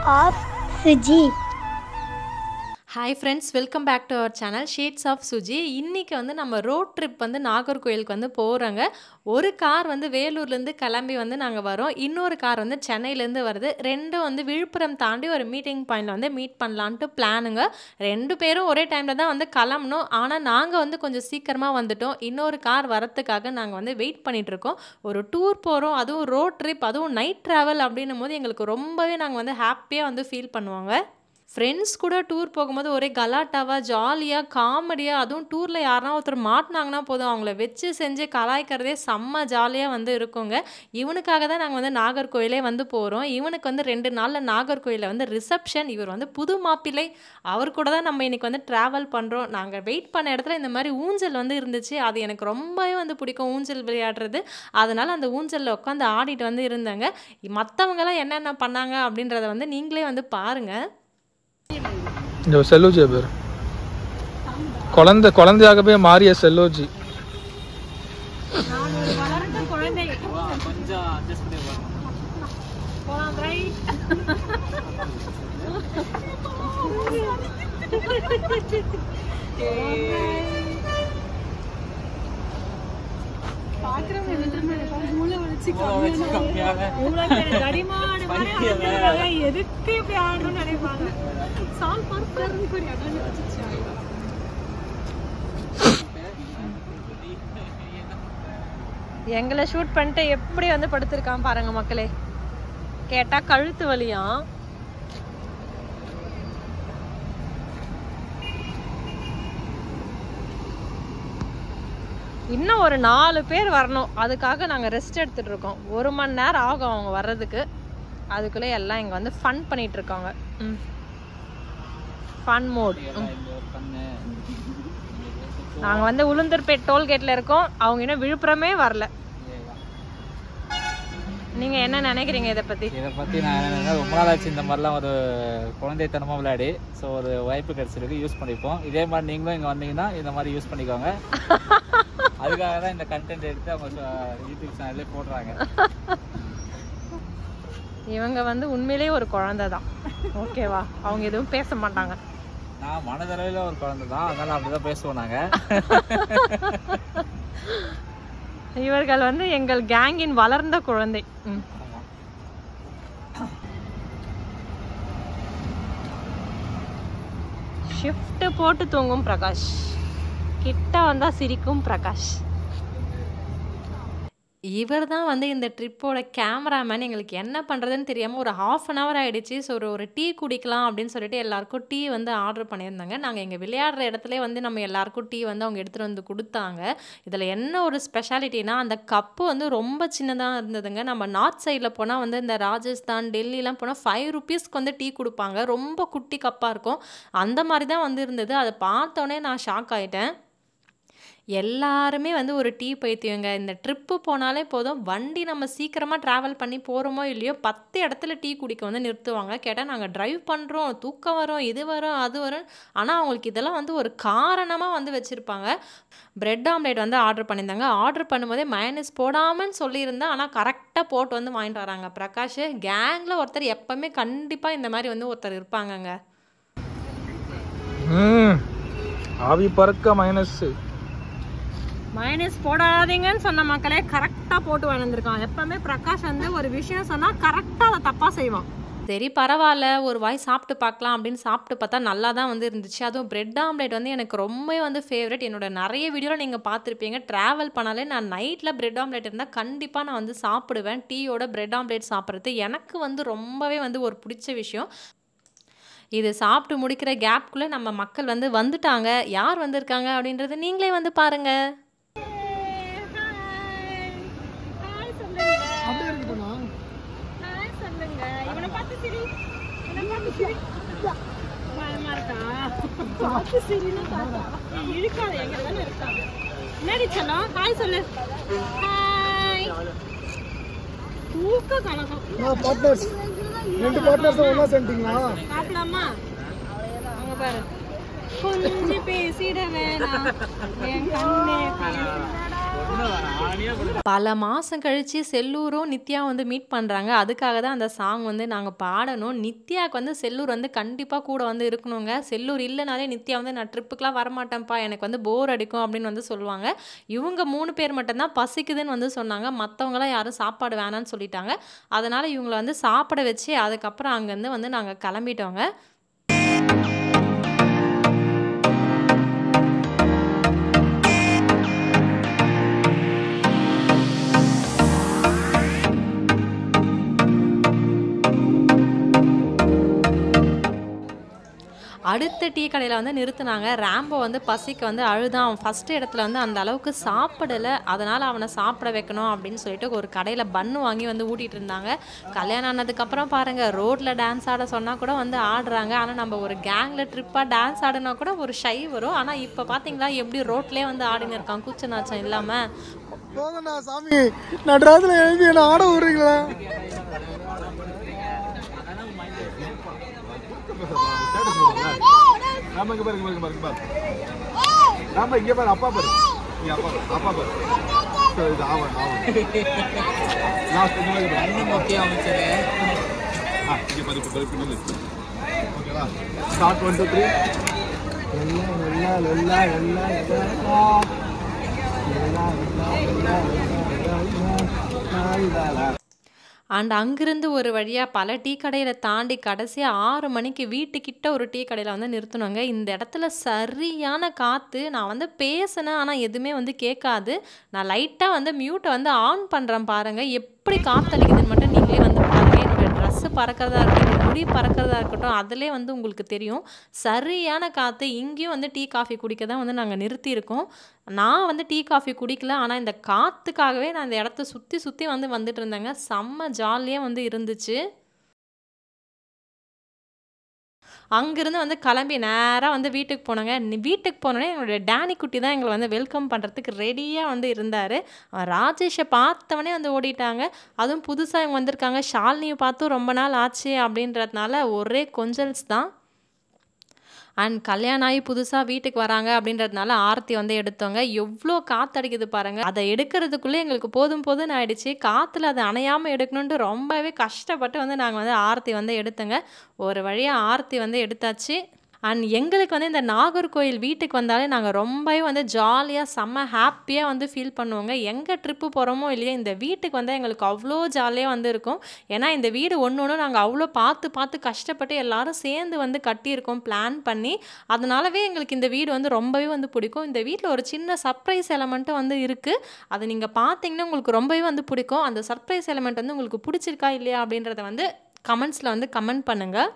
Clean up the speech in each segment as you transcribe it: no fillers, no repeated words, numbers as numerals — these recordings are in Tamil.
of Suji. Hi friends, welcome back to our channel Shades of Suji. இன்னைக்கு வந்து நம்ம ரோட் ட்ரிப் வந்து நாகர்கோயிலுக்கு வந்து போகிறோங்க. ஒரு கார் வந்து வேலூர்லேருந்து கிளம்பி வந்து நாங்கள் வரோம். இன்னொரு கார் வந்து சென்னையிலேருந்து வருது. ரெண்டும் வந்து விழுப்புரம் தாண்டி ஒரு மீட்டிங் பாயிண்டில் வந்து மீட் பண்ணலான்ட்டு பிளானுங்க. ரெண்டு பேரும் ஒரே டைமில் தான் வந்து கிளம்பணும். ஆனால் நாங்கள் வந்து கொஞ்சம் சீக்கிரமாக வந்துட்டோம். இன்னொரு கார் வரத்துக்காக நாங்கள் வந்து வெயிட் பண்ணிகிட்ருக்கோம். ஒரு டூர் போகிறோம், அதுவும் ரோட் ட்ரிப், அதுவும் நைட் ட்ராவல் அப்படின்னும் போது எங்களுக்கு ரொம்பவே நாங்கள் வந்து ஹாப்பியாக வந்து ஃபீல் பண்ணுவாங்க. ஃப்ரெண்ட்ஸ் கூட டூர் போகும்போது ஒரே கலாட்டாவாக ஜாலியாக காமெடியாக, அதுவும் டூரில் யாருனா ஒருத்தர் மாட்டினாங்கன்னா போதும், அவங்கள வச்சு செஞ்சு கலாய்க்கிறதே செம்ம ஜாலியாக வந்து இருக்குங்க. இவனுக்காக தான் நாங்கள் வந்து நாகர்கோயிலே வந்து போகிறோம். இவனுக்கு வந்து 2 நாளில் நாகர்கோயிலில் வந்து ரிசப்ஷன். இவர் வந்து புது மாப்பிள்ளை, அவர் கூட தான் நம்ம இன்றைக்கி வந்து ட்ராவல் பண்ணுறோம். நாங்கள் வெயிட் பண்ண இடத்துல இந்த மாதிரி ஊஞ்சல் வந்து இருந்துச்சு. அது எனக்கு ரொம்பவே வந்து பிடிக்கும், ஊஞ்சல் விளையாடுறது. அதனால் அந்த ஊஞ்சலில் உட்காந்து ஆடிட்டு வந்து இருந்தாங்க. மற்றவங்களாம் என்னென்ன பண்ணாங்க அப்படின்றத வந்து நீங்களே வந்து பாருங்கள். இந்த செல்லோஜி பேர் குழந்தையாகவே மாறிய செல்லோஜி. எங்களை ஷூட் பண்ணிட்டு எப்படி வந்து படுத்திருக்கான் பாருங்க மக்களே. கேட்டா கழுத்து வலியா. இன்னும் ஒரு 4 பேர் வரணும், அதுக்காக நாங்கள் ரெஸ்ட் எடுத்துட்டு இருக்கோம். 1 மணி நேரம் ஆகும் அவங்க வர்றதுக்கு. அதுக்குள்ளே எல்லாம் இங்கே வந்து ஃபன் பண்ணிட்டு இருக்காங்க. Fun mode. நாங்கள் வந்து உளுந்தூர்பேட் டோல்கேட்டில் இருக்கோம். அவங்க இன்னும் விழுப்புரமே வரல. நீங்கள் என்ன நினைக்கிறீங்க இதை பற்றி? நான் ரொம்ப நாள் ஆச்சு இந்த மாதிரிலாம் ஒரு குழந்தைத்தனமாக விளையாடி. ஸோ ஒரு வாய்ப்பு கிடைச்சிருக்கு, யூஸ் பண்ணிப்போம். இதே மாதிரி நீங்களும் இங்கே வந்தீங்கன்னா இந்த மாதிரி யூஸ் பண்ணிக்கோங்க. அதுக்காக தான் இந்த கண்டென்ட் எடுத்து அவங்க யூடியூப் சேனல்லே போடுறாங்க. இவங்க வந்து உண்மையிலேயே ஒரு குழந்தை தான், ஓகேவா? அவங்க எதுவும் பேச மாட்டாங்க. நான் மனதளவில் ஒரு குழந்தை தான், அதனால அப்படிதான் பேசுவோம் நாங்கள். இவர்கள் வந்து எங்கள் கேங்கின் வளர்ந்த குழந்தை. ஷிஃப்ட் போட்டு தூங்கும் பிரகாஷ், கிட்ட வந்தா சிரிக்கும் பிரகாஷ். இவர் தான் வந்து இந்த ட்ரிப்போட கேமராமேன். எங்களுக்கு என்ன பண்ணுறதுன்னு தெரியாமல் ஒரு 1/2 hour ஆகிடுச்சு. ஸோ ஒரு டீ குடிக்கலாம் அப்படின்னு சொல்லிட்டு எல்லாருக்கும் டீ வந்து ஆர்டர் பண்ணியிருந்தாங்க. நாங்கள் எங்கள் விளையாடுற இடத்துல வந்து நம்ம எல்லாருக்கும் டீ வந்து அவங்க எடுத்துகிட்டு வந்து கொடுத்தாங்க. இதில் என்ன ஒரு ஸ்பெஷாலிட்டினா, அந்த கப்பு வந்து ரொம்ப சின்னதாக இருந்ததுங்க. நம்ம நார்த் சைடில் போனால் வந்து இந்த ராஜஸ்தான், டெல்லிலாம் போனால் 5 rupeesக்கு வந்து டீ கொடுப்பாங்க. ரொம்ப குட்டி கப்பாக இருக்கும். அந்த மாதிரி தான் வந்து இருந்தது. அதை பார்த்தோன்னே நான் ஷாக் ஆகிட்டேன். எல்லாருமே வந்து ஒரு டீ பைத்தியங்க. இந்த ட்ரிப்பு போனாலே போதும், வண்டி நம்ம சீக்கிரமாக ட்ராவல் பண்ணி போகிறோமோ இல்லையோ 10 இடத்துல டீ குடிக்க வந்து நிறுத்துவாங்க. கேட்டால் நாங்கள் ட்ரைவ் பண்ணுறோம், தூக்கம் வரும், இது வரும், அது வரும். ஆனால் அவங்களுக்கு இதெல்லாம் வந்து ஒரு காரணமாக வந்து வச்சுருப்பாங்க. பிரெட் ஆம்லேட் வந்து ஆர்டர் பண்ணியிருந்தாங்க. ஆர்டர் பண்ணும்போதே மயனஸ் போடாமன்னு சொல்லியிருந்தேன். ஆனால் கரெக்டாக போட்டு வந்து வாங்கிட்டு வராங்க பிரகாஷ். கேங்கில் ஒருத்தர் எப்போவுமே கண்டிப்பாக இந்த மாதிரி வந்து ஒருத்தர் இருப்பாங்கங்க. ஆவி பறக்க மைனஸ் போடாதீங்கன்னு சொன்ன மக்களே கரெக்டாக போட்டு வந்திருக்கான். எப்பவுமே பிரகாஷ் வந்து ஒரு விஷயம் சொன்னால் கரெக்டாக அதை தப்பாக செய்வான். சரி பரவாயில்ல, ஒரு வாய் சாப்பிட்டு பார்க்கலாம் அப்படின்னு சாப்பிட்டு பார்த்தா நல்லா தான் வந்து இருந்துச்சு. அதுவும் பிரெட் ஆம்லேட் வந்து எனக்கு ரொம்பவே வந்து ஃபேவரட். என்னோட நிறைய வீடியோவில் நீங்கள் பார்த்துருப்பீங்க. ட்ராவல் பண்ணாலே நான் நைட்டில் பிரெட் ஆம்லேட் இருந்தால் கண்டிப்பாக நான் வந்து சாப்பிடுவேன். டீயோட பிரெட் ஆம்லேட் சாப்பிட்றது எனக்கு வந்து ரொம்பவே வந்து ஒரு பிடிச்ச விஷயம். இது சாப்பிட்டு முடிக்கிற கேப்குள்ளே நம்ம மக்கள் வந்து வந்துட்டாங்க. யார் வந்திருக்காங்க அப்படின்றத நீங்களே வந்து பாருங்கள். கொஞ்சம் பேசிட வேணாம் என் கண்ணே. பல மாதம் கழித்து செல்லூரும் நித்யா வந்து மீட் பண்ணுறாங்க. அதுக்காக தான் அந்த சாங் வந்து நாங்கள் பாடணும். நித்யாவுக்கு வந்து செல்லூர் வந்து கண்டிப்பாக கூட வந்து இருக்கணுங்க. செல்லூர் இல்லைனாலே நித்யா வந்து நான் ட்ரிப்புக்கெலாம் வரமாட்டேன்ப்பா, எனக்கு வந்து போர் அடிக்கும் அப்படின்னு வந்து சொல்லுவாங்க. இவங்க 3 பேர் மட்டும்தான் பசிக்குதுன்னு வந்து சொன்னாங்க. மற்றவங்களாம் யாரும் சாப்பாடு வேணான்னு சொல்லிட்டாங்க. அதனால் இவங்களை வந்து சாப்பிட வச்சு அதுக்கப்புறம் அங்கேருந்து வந்து நாங்கள் கிளம்பிட்டோங்க. அடுத்த டீ கடையில் வந்து நிறுத்தினாங்க. ராம்போ வந்து பசிக்கு வந்து அழுதான். ஃபஸ்ட்டு இடத்துல வந்து அந்த அளவுக்கு சாப்பிடலை. அதனால் அவனை சாப்பிட வைக்கணும் அப்படின்னு சொல்லிட்டு ஒரு கடையில் பன்னு வாங்கி வந்து ஊட்டிகிட்டு இருந்தாங்க. கல்யாணம் ஆனதுக்கப்புறம் பாருங்கள், ரோட்டில் டான்ஸ் ஆட சொன்னால் கூட வந்து ஆடுறாங்க. ஆனால் நம்ம ஒரு கேங்கில் ட்ரிப்பாக டான்ஸ் ஆடினா கூட ஒரு ஷை வரும். ஆனால் இப்போ பார்த்தீங்களா எப்படி ரோட்லேயே வந்து ஆடின்னு இருக்கான், கூச்ச நாச்சம் இல்லாமல். போதும்டா சாமி, நடராஜில் எழுதி என்ன ஆட விடுறீங்களா? ராம இங்க பாருங்க ராம இங்க பாரு, அப்பா பாரு, நீ அப்பா பாரு. இது ஆவன் லாஸ்ட் இங்க பாரு, இன்னும் முக்கியம் அமைச்சரே. இங்க பாரு, இப்ப கரெக்ட் பண்ணு. ஓகேவா? ஸ்டார்ட் 1 2 3. அண்ட் அங்கிருந்து ஒரு வழியாக பல டீ கடையில் தாண்டி கடைசியாக 6 மணிக்கு வீட்டுக்கிட்ட ஒரு டீ கடையில் வந்து நிறுத்தினோங்க. இந்த இடத்துல சரியான காற்று. நான் வந்து பேசினேன், ஆனால் எதுவுமே வந்து கேட்காது. நான் லைட்டாக வந்து மியூட்டை வந்து ஆன் பண்ணுறேன் பாருங்கள், எப்படி காற்றடிக்குதுன்னு மட்டும் நீங்களே வந்து பாருங்கள். என்னோடய ட்ரெஸ்ஸு பறக்கிறதா இருக்கட்டும், முடி பறக்கிறதா இருக்கட்டும், அதிலே வந்து உங்களுக்கு தெரியும். சரியான காற்று. இங்கேயும் வந்து டீ காஃபி குடிக்க தான் வந்து நாங்கள் நிறுத்தியிருக்கோம். நான் வந்து டீ காஃபி குடிக்கல, ஆனால் இந்த காற்றுக்காகவே நான் இந்த இடத்த சுற்றி சுற்றி வந்து வந்துட்டு இருந்தேங்க. செம்ம ஜாலியாக வந்து இருந்துச்சு. அங்கேருந்து வந்து கிளம்பி நேராக வந்து வீட்டுக்கு போனோங்க. வீட்டுக்கு போனோடனே எங்களுடைய டேனி குட்டி தான் எங்களை வந்து வெல்கம் பண்ணுறதுக்கு ரெடியாக வந்து இருந்தார். அவன் ராஜேஷை பார்த்தவனே வந்து ஓடிட்டாங்க. அதுவும் புதுசாக இவங்க வந்திருக்காங்க, ஷாலினியை பார்த்தும் ரொம்ப நாள் ஆச்சு அப்படின்றதுனால ஒரே கொஞ்சல்ஸ் தான். அண்ட் கல்யாணம் ஆகி புதுசாக வீட்டுக்கு வராங்க அப்படின்றதுனால ஆரத்தி வந்து எடுத்தோங்க. எவ்வளோ காற்றடிக்குது பாருங்கள். அதை எடுக்கிறதுக்குள்ளே எங்களுக்கு போதும் போதும்னு ஆயிடுச்சு. காற்றுல அதை அணையாமல் எடுக்கணுன்ட்டு ரொம்பவே கஷ்டப்பட்டு வந்து நாங்கள் வந்து ஆரத்தி வந்து எடுத்தோங்க. ஒரு வழியாக ஆரத்தி வந்து எடுத்தாச்சு. அண்ட் எங்களுக்கு வந்து இந்த நாகர்கோயில் வீட்டுக்கு வந்தாலே நாங்கள் ரொம்பவே வந்து ஜாலியாக செம்ம ஹாப்பியாக வந்து ஃபீல் பண்ணுவோங்க. எங்கே ட்ரிப்பு போகிறோமோ இல்லையோ, இந்த வீட்டுக்கு வந்தால் எங்களுக்கு அவ்வளோ ஜாலியாக வந்து இருக்கும். ஏன்னா இந்த வீடு ஒன்று நாங்கள் அவ்வளோ பார்த்து கஷ்டப்பட்டு எல்லாரும் சேர்ந்து வந்து கட்டியிருக்கோம், பிளான் பண்ணி. அதனாலவே எங்களுக்கு இந்த வீடு வந்து ரொம்பவே வந்து பிடிக்கும். இந்த வீட்டில் ஒரு சின்ன சர்ப்ரைஸ் எலமெண்ட்டும் வந்து இருக்குது. அதை நீங்கள் பார்த்தீங்கன்னா உங்களுக்கு ரொம்பவே வந்து பிடிக்கும். அந்த சர்ப்ரைஸ் எலமெண்ட் வந்து உங்களுக்கு பிடிச்சிருக்கா இல்லையா அப்படின்றத வந்து கமெண்ட்ஸில் வந்து கமெண்ட் பண்ணுங்கள்.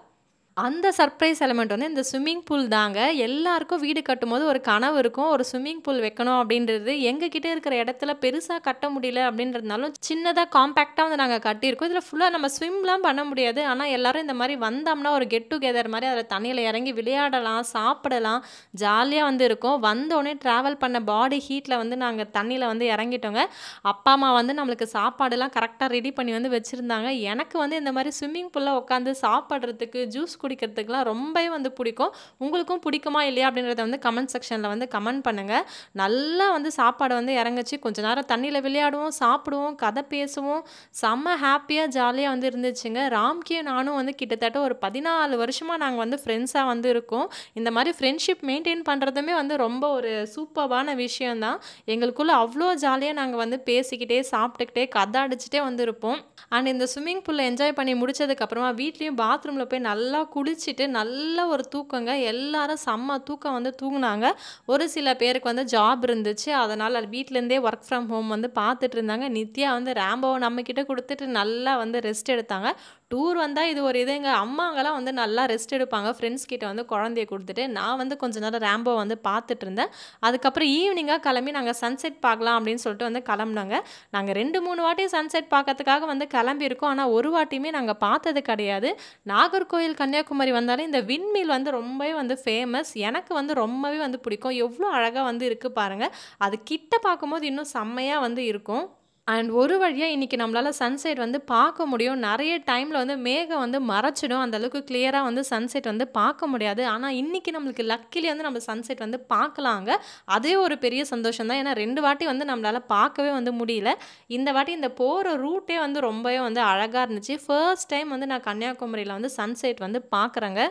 அந்த சர்ப்ரைஸ் எலமெண்ட் வந்து இந்த ஸ்விம்மிங் பூல் தாங்க. எல்லாருக்கும் வீடு கட்டும்போது ஒரு கனவு இருக்கும், ஒரு ஸ்விம்மிங் பூல் வைக்கணும் அப்படின்றது. எங்ககிட்ட இருக்கிற இடத்துல பெருசாக கட்ட முடியல அப்படின்றதுனாலும் சின்னதாக காம்பேக்டாக வந்து நாங்கள் கட்டியிருக்கோம். இதில் ஃபுல்லாக நம்ம ஸ்விம்லாம் பண்ண முடியாது. ஆனால் எல்லோரும் இந்த மாதிரி வந்தோம்னா ஒரு கெட் டுகெதர் மாதிரி அதில் தண்ணியில் இறங்கி விளையாடலாம், சாப்பிடலாம், ஜாலியாக வந்து இருக்கும். வந்தோடனே ட்ராவல் பண்ண பாடி ஹீட்டில் வந்து நாங்கள் தண்ணியில் வந்து இறங்கிட்டோங்க. அப்பா அம்மா வந்து நம்மளுக்கு சாப்பாடுலாம் கரெக்டாக ரெடி பண்ணி வந்து வச்சுருந்தாங்க. எனக்கு வந்து இந்த மாதிரி ஸ்விம்மிங் பூலில் உட்காந்து சாப்பிட்றதுக்கு, ஜூஸ் குடிக்கிறதுக்குலாம் ரொம்பவே வந்து பிடிக்கும். உங்களுக்கும் பிடிக்குமா இல்லையா அப்படின்றத வந்து கமெண்ட் செக்ஷனில் வந்து கமெண்ட் பண்ணுங்கள். நல்லா வந்து சாப்பாடு வந்து இறங்குச்சு. கொஞ்ச நேரம் தண்ணியில் விளையாடுவோம், சாப்பிடுவோம், கதை பேசுவோம். செம்ம ஹாப்பியாக ஜாலியாக வந்து இருந்துச்சுங்க. ராம்கியும் நானும் வந்து கிட்டத்தட்ட ஒரு 14 வருஷமாக நாங்கள் வந்து ஃப்ரெண்ட்ஸாக வந்து இருக்கோம். இந்த மாதிரி ஃப்ரெண்ட்ஷிப் மெயின்டைன் பண்ணுறதுமே வந்து ரொம்ப ஒரு சூப்பரான விஷயந்தான். எங்களுக்குள்ளே அவ்வளோ ஜாலியாக நாங்கள் வந்து பேசிக்கிட்டே சாப்பிட்டுக்கிட்டே கதை அடிச்சுட்டே வந்து இருப்போம். அண்ட் இந்த ஸ்விம்மிங் பூலில் என்ஜாய் பண்ணி முடிச்சதுக்கப்புறமா வீட்லேயும் பாத்ரூமில் போய் நல்லா குளிச்சுட்டு நல்ல ஒரு தூக்கங்க. எல்லாரும் செம்ம தூக்கம் வந்து தூங்குனாங்க. ஒரு சில பேருக்கு வந்து ஜாப் இருந்துச்சு, அதனால் வீட்டிலேருந்தே ஒர்க் ஃப்ரம் ஹோம் வந்து பார்த்துட்டு இருந்தாங்க. நித்யா வந்து ராம்போவை நம்மக்கிட்ட கொடுத்துட்டு நல்லா வந்து ரெஸ்ட் எடுத்தாங்க. டூர் வந்தால் இது ஒரு இதுங்க. அம்மாங்கெல்லாம் வந்து நல்லா ரெஸ்ட் எடுப்பாங்க ஃப்ரெண்ட்ஸ் கிட்ட வந்து குழந்தைய கொடுத்துட்டு. நான் வந்து கொஞ்ச நேரம் ராம்போ வந்து பார்த்துட்டு இருந்தேன். அதுக்கப்புறம் ஈவினிங்காக கிளம்பி நாங்கள் சன்செட் பார்க்கலாம் அப்படின்னு சொல்லிட்டு வந்து கிளம்புனாங்க. நாங்கள் 2-3 வாட்டி சன்செட் பார்க்கறதுக்காக வந்து கிளம்பியிருக்கோம். ஆனால் ஒரு வாட்டியுமே நாங்கள் பார்த்தது கிடையாது. நாகர்கோயில் கன்னியாகுமரி வந்தாலே இந்த விண்மீல் வந்து ரொம்பவே வந்து ஃபேமஸ். எனக்கு வந்து ரொம்பவே வந்து பிடிக்கும். எவ்வளோ அழகாக வந்து இருக்குது பாருங்கள். அது கிட்ட பார்க்கும்போது இன்னும் செம்மையாக வந்து இருக்கும். அண்ட் ஒரு வழியாக இன்றைக்கி நம்மளால் சன்செட் வந்து பார்க்க முடியும். நிறைய டைமில் வந்து மேகம் வந்து மறைச்சிடும், அந்தளவுக்கு கிளியராக வந்து சன்செட் வந்து பார்க்க முடியாது. ஆனால் இன்றைக்கி நம்மளுக்கு லக்கிலி வந்து நம்ம சன்செட் வந்து பார்க்கலாங்க. அதே ஒரு பெரிய சந்தோஷம் தான். ஏன்னா 2 வாட்டி வந்து நம்மளால் பார்க்கவே வந்து முடியல. இந்த வாட்டி இந்த போகிற ரூட்டே வந்து ரொம்பவே வந்து அழகாக இருந்துச்சு. ஃபர்ஸ்ட் டைம் வந்து நான் கன்னியாகுமரியில் வந்து சன்செட் வந்து பார்க்குறேங்க.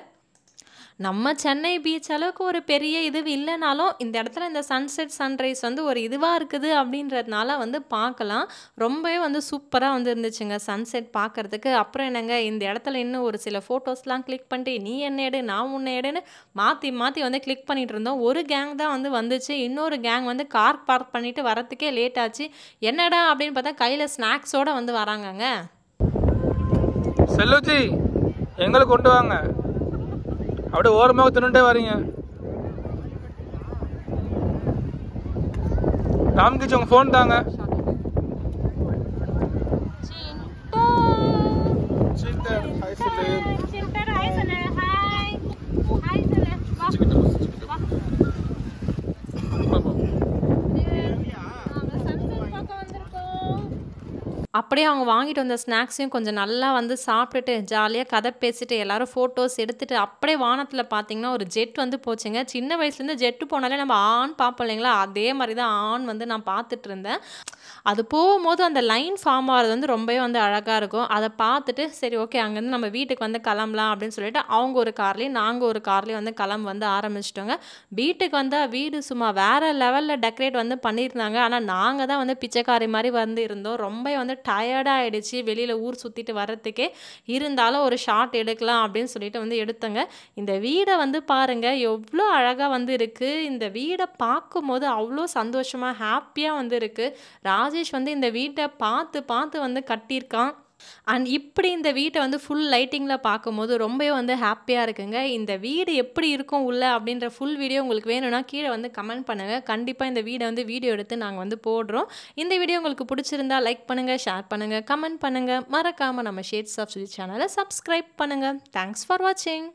நம்ம சென்னை பீச் அளவுக்கு ஒரு பெரிய இது இல்லைனாலும் இந்த இடத்துல இந்த சன்செட் சன்ரைஸ் வந்து ஒரு இதுவாக இருக்குது அப்படின்றதுனால வந்து பார்க்கலாம். ரொம்பவே வந்து சூப்பராக வந்து இருந்துச்சுங்க சன்செட் பார்க்குறதுக்கு. அப்புறம் என்னங்க, இந்த இடத்துல இன்னும் ஒரு சில ஃபோட்டோஸ்லாம் கிளிக் பண்ணிட்டு நீ என்ன எடு நான் உன்னை எடுன்னு மாற்றி மாற்றி வந்து கிளிக் பண்ணிகிட்டு இருந்தோம். ஒரு கேங் தான் வந்து வந்துச்சு, இன்னொரு கேங் வந்து கார் பார்க் பண்ணிவிட்டு வரத்துக்கே லேட் ஆச்சு. என்னடா அப்படின்னு பார்த்தா கையில் ஸ்நாக்ஸோடு வந்து வராங்கங்க. செல்லுஜி எங்களை கொண்டு வாங்க, அப்படியே ஓரமாக தின்னுட்டே வரீங்க. ராம்கிஜி உங்க ஃபோன் தாங்க. அப்படியே அவங்க வாங்கிட்டு வந்த ஸ்நாக்ஸையும் கொஞ்சம் நல்லா வந்து சாப்பிட்டுட்டு ஜாலியாக கதை பேசிட்டு எல்லாரும் ஃபோட்டோஸ் எடுத்துகிட்டு அப்படியே வானத்தில் பார்த்தீங்கன்னா ஒரு ஜெட் வந்து போச்சுங்க. சின்ன வயசுலேருந்து ஜெட்டு போனாலே நம்ம ஆண் பார்ப்போம் இல்லைங்களா, அதே மாதிரி தான் ஆண் வந்து நான் பார்த்துட்டு இருந்தேன். அது போகும்போது அந்த லைன் ஃபார்ம் ஆகிறது வந்து ரொம்பவே வந்து அழகாக இருக்கும். அதை பார்த்துட்டு சரி ஓகே அங்கேருந்து நம்ம வீட்டுக்கு வந்து கிளம்பலாம் அப்படின்னு சொல்லிட்டு அவங்க ஒரு கார்லேயும் நாங்கள் ஒரு கார்லேயும் வந்து கிளம்ப வந்து ஆரம்பிச்சிட்டோங்க. வீட்டுக்கு வந்தால் வீடு சும்மா வேறு லெவலில் டெக்கரேட் வந்து பண்ணியிருந்தாங்க. ஆனால் நாங்கள் தான் வந்து பிச்சைக்காரி மாதிரி வந்து இருந்தோம். ரொம்ப வந்து டயர்டாக ஆகிடுச்சு வெளியில் ஊர் சுற்றிட்டு வர்றதுக்கே. இருந்தாலும் ஒரு ஷார்ட் எடுக்கலாம் அப்படின்னு சொல்லிட்டு வந்து எடுத்தங்க. இந்த வீடை வந்து பாருங்கள் எவ்வளோ அழகாக வந்து இருக்குது. இந்த வீடை பார்க்கும்போது அவ்வளோ சந்தோஷமாக ஹாப்பியாக வந்து இருக்குது. ராஜேஷ் வந்து இந்த வீட்டை பார்த்து பார்த்து வந்து கட்டியிருக்கான். அண்ட் இப்படி இந்த வீட்டை வந்து ஃபுல் லைட்டிங்கில் பார்க்கும்போது ரொம்பவே வந்து ஹாப்பியாக இருக்குங்க. இந்த வீடு எப்படி இருக்கும் உள்ள அப்படின்ற ஃபுல் வீடியோ உங்களுக்கு வேணும்னா கீழே வந்து கமெண்ட் பண்ணுங்கள். கண்டிப்பாக இந்த வீடை வந்து வீடியோ எடுத்து நாங்கள் வந்து போடுறோம். இந்த வீடியோ உங்களுக்கு பிடிச்சிருந்தா லைக் பண்ணுங்கள், ஷேர் பண்ணுங்கள், கமெண்ட் பண்ணுங்கள். மறக்காமல் நம்ம ஷேட்ஸ் ஆஃப் சுஜி சேனலை சப்ஸ்கிரைப் பண்ணுங்கள். தேங்க்ஸ் ஃபார் வாட்சிங்.